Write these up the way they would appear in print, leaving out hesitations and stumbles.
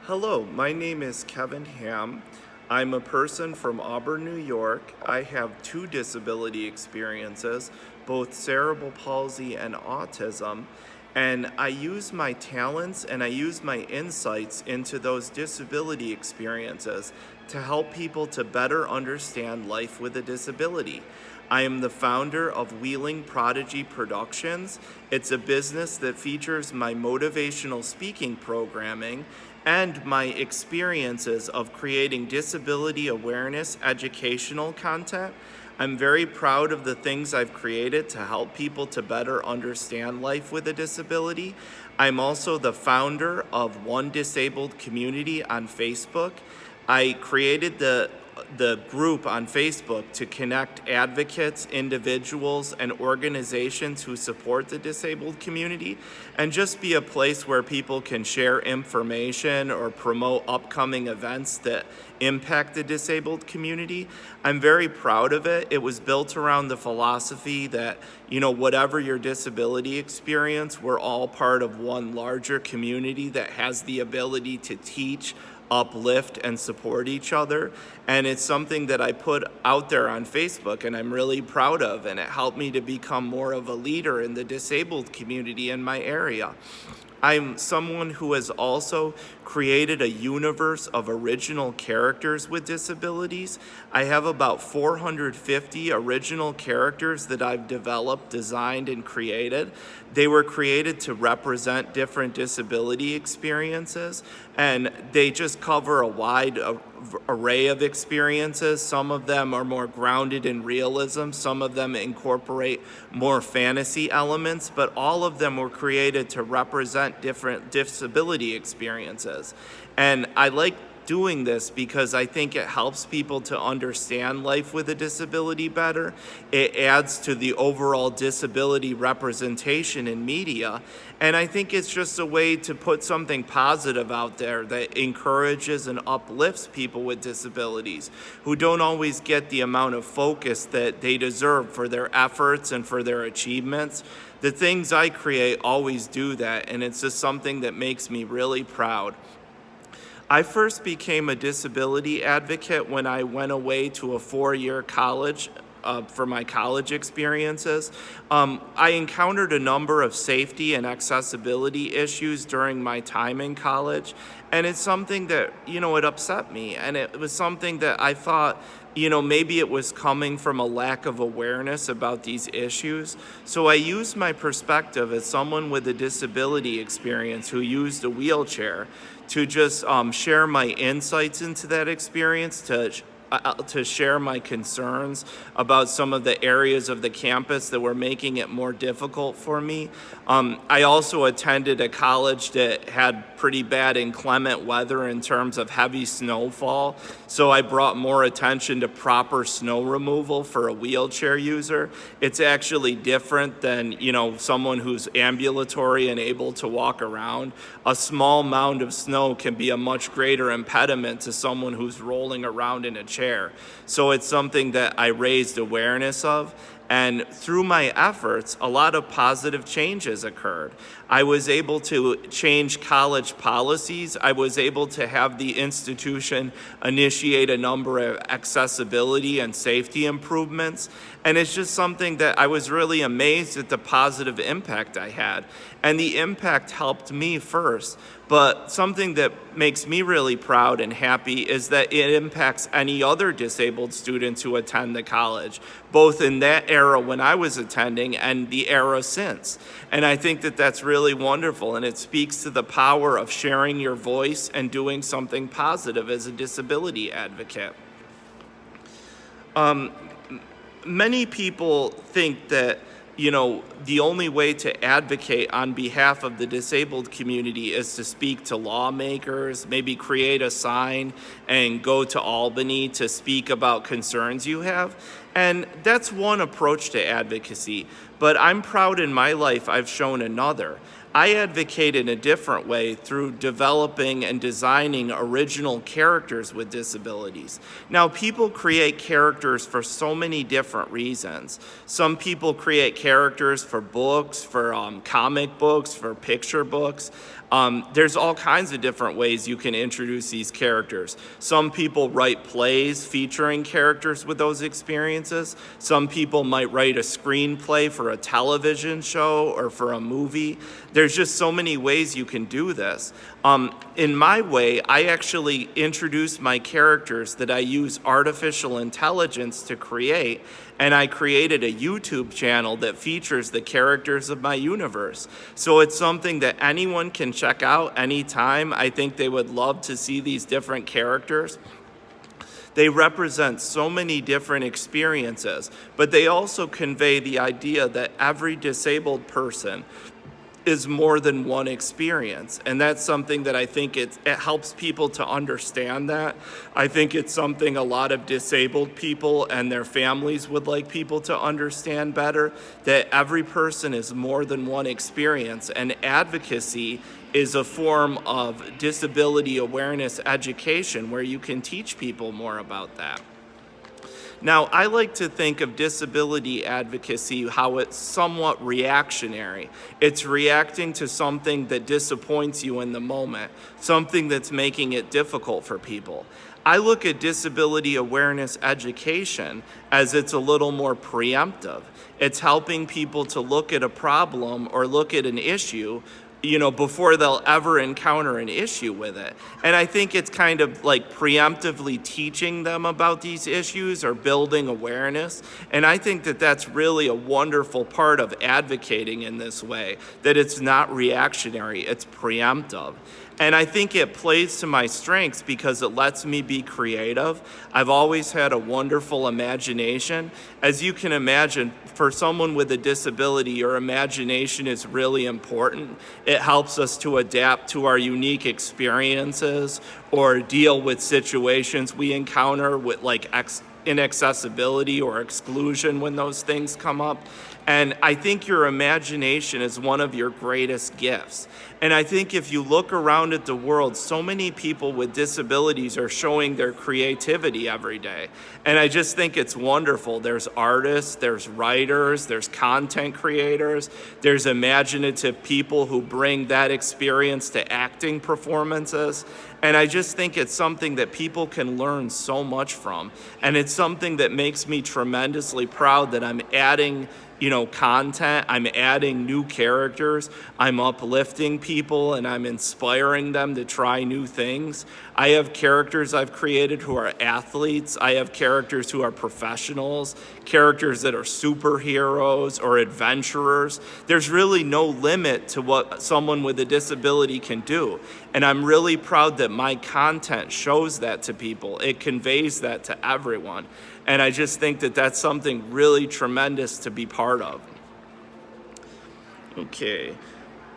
Hello, my name is Kevin Ham. I'm a person from Auburn, New York. I have two disability experiences, both cerebral palsy and autism, and I use my talents and I use my insights into those disability experiences to help people to better understand life with a disability. I am the founder of Wheeling Prodigy Productions. It's a business that features my motivational speaking programming and my experiences of creating disability awareness educational content. I'm very proud of the things I've created to help people to better understand life with a disability. I'm also the founder of One Disabled Community on Facebook. I created the group on Facebook to connect advocates, individuals, and organizations who support the disabled community, and just be a place where people can share information or promote upcoming events that impact the disabled community. I'm very proud of it. It was built around the philosophy that, whatever your disability experience, we're all part of one larger community that has the ability to teach, uplift, and support each other. And it's something that I put out there on Facebook and I'm really proud of, and it helped me to become more of a leader in the disabled community in my area. I'm someone who has also created a universe of original characters with disabilities. I have about 450 original characters that I've developed, designed, and created. They were created to represent different disability experiences, and they just cover a wide array of experiences. Some of them are more grounded in realism, some of them incorporate more fantasy elements, but all of them were created to represent different disability experiences. And I like doing this because I think it helps people to understand life with a disability better. It adds to the overall disability representation in media. And I think it's just a way to put something positive out there that encourages and uplifts people with disabilities who don't always get the amount of focus that they deserve for their efforts and for their achievements. The things I create always do that, and it's just something that makes me really proud. I first became a disability advocate when I went away to a 4-year college for my college experiences. I encountered a number of safety and accessibility issues during my time in college, and it's something that, it upset me, and it was something that I thought, maybe it was coming from a lack of awareness about these issues. So I used my perspective as someone with a disability experience who used a wheelchair to just share my insights into that experience, to share my concerns about some of the areas of the campus that were making it more difficult for me. I also attended a college that had pretty bad inclement weather in terms of heavy snowfall, so I brought more attention to proper snow removal for a wheelchair user. It's actually different than, someone who's ambulatory and able to walk around. A small mound of snow can be a much greater impediment to someone who's rolling around in a chair. So it's something that I raised awareness of. And through my efforts, a lot of positive changes occurred. I was able to change college policies. I was able to have the institution initiate a number of accessibility and safety improvements. And it's just something that I was really amazed at the positive impact I had. And the impact helped me first. But something that makes me really proud and happy is that it impacts any other disabled students who attend the college, both in that era when I was attending and the era since. And I think that that's really wonderful, and it speaks to the power of sharing your voice and doing something positive as a disability advocate. Many people think that the only way to advocate on behalf of the disabled community is to speak to lawmakers, maybe create a sign and go to Albany to speak about concerns you have. And that's one approach to advocacy. But I'm proud in my life I've shown another. I advocate in a different way through developing and designing original characters with disabilities. Now, people create characters for so many different reasons. Some people create characters for books, for comic books, for picture books. There's all kinds of different ways you can introduce these characters. Some people write plays featuring characters with those experiences. Some people might write a screenplay for a television show or for a movie. There's just so many ways you can do this. In my way, I actually introduce my characters that I use artificial intelligence to create, and I created a YouTube channel that features the characters of my universe. So it's something that anyone can check out anytime. I think they would love to see these different characters. They represent so many different experiences, but they also convey the idea that every disabled person is more than one experience. And that's something that I think it helps people to understand that. I think it's something a lot of disabled people and their families would like people to understand better, that every person is more than one experience. And advocacy is a form of disability awareness education where you can teach people more about that. Now, I like to think of disability advocacy how it's somewhat reactionary. It's reacting to something that disappoints you in the moment, something that's making it difficult for people. I look at disability awareness education as it's a little more preemptive. It's helping people to look at a problem or look at an issue before they'll ever encounter an issue with it. And I think it's kind of like preemptively teaching them about these issues or building awareness. And I think that that's really a wonderful part of advocating in this way, that it's not reactionary, it's preemptive. And I think it plays to my strengths because it lets me be creative. I've always had a wonderful imagination. As you can imagine, for someone with a disability, your imagination is really important. It helps us to adapt to our unique experiences or deal with situations we encounter with inaccessibility or exclusion when those things come up. And I think your imagination is one of your greatest gifts. And I think if you look around at the world, so many people with disabilities are showing their creativity every day. And I just think it's wonderful. There's artists, there's writers, there's content creators, there's imaginative people who bring that experience to acting performances. And I just think it's something that people can learn so much from. And it's something that makes me tremendously proud that I'm adding content, I'm adding new characters, I'm uplifting people, and I'm inspiring them to try new things. I have characters I've created who are athletes. I have characters who are professionals, characters that are superheroes or adventurers. There's really no limit to what someone with a disability can do. And I'm really proud that my content shows that to people. It conveys that to everyone. And I just think that that's something really tremendous to be part of. Okay.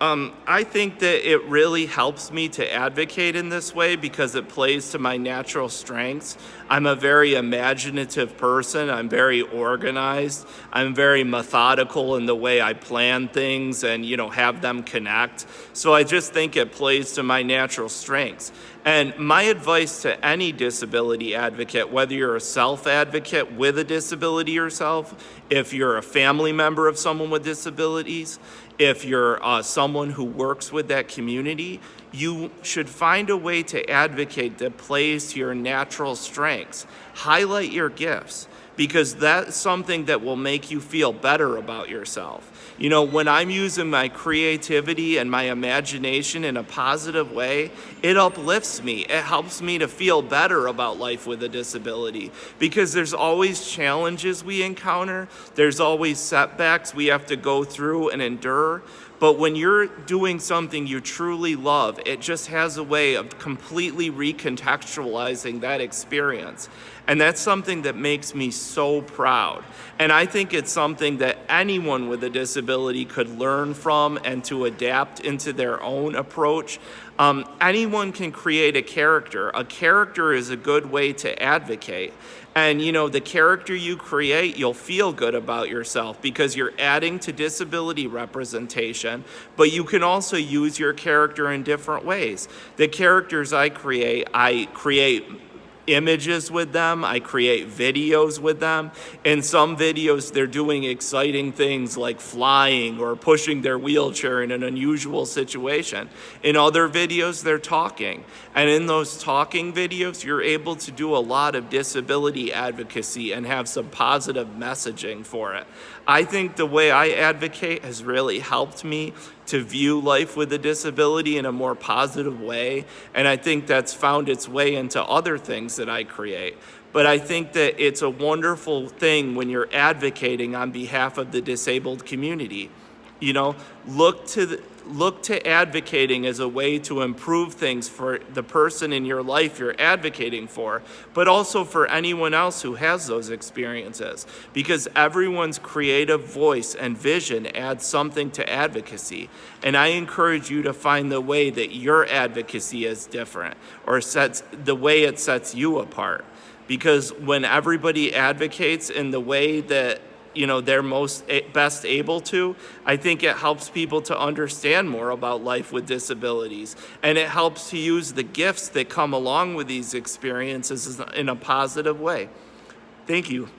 I think that it really helps me to advocate in this way because it plays to my natural strengths. I'm a very imaginative person. I'm very organized. I'm very methodical in the way I plan things and, have them connect. So I just think it plays to my natural strengths. And my advice to any disability advocate, whether you're a self-advocate with a disability yourself, if you're a family member of someone with disabilities, if you're someone who works with that community, you should find a way to advocate that plays to your natural strengths. Highlight your gifts, because that's something that will make you feel better about yourself. When I'm using my creativity and my imagination in a positive way, it uplifts me. It helps me to feel better about life with a disability because there's always challenges we encounter. There's always setbacks we have to go through and endure. But when you're doing something you truly love, it just has a way of completely recontextualizing that experience. And that's something that makes me so proud. And I think it's something that anyone with a disability could learn from and to adapt into their own approach. Anyone can create a character. A character is a good way to advocate. And the character you create, you'll feel good about yourself because you're adding to disability representation, but you can also use your character in different ways. The characters I create images with them, I create videos with them. In some videos, they're doing exciting things like flying or pushing their wheelchair in an unusual situation. In other videos, they're talking. And in those talking videos, you're able to do a lot of disability advocacy and have some positive messaging for it. I think the way I advocate has really helped me to view life with a disability in a more positive way, and I think that's found its way into other things that I create. But I think that it's a wonderful thing when you're advocating on behalf of the disabled community. Look to advocating as a way to improve things for the person in your life you're advocating for, but also for anyone else who has those experiences, because everyone's creative voice and vision adds something to advocacy. And I encourage you to find the way that your advocacy is different, or the way it sets you apart. Because when everybody advocates in the way that they're best able to, I think it helps people to understand more about life with disabilities, and it helps to use the gifts that come along with these experiences in a positive way. Thank you.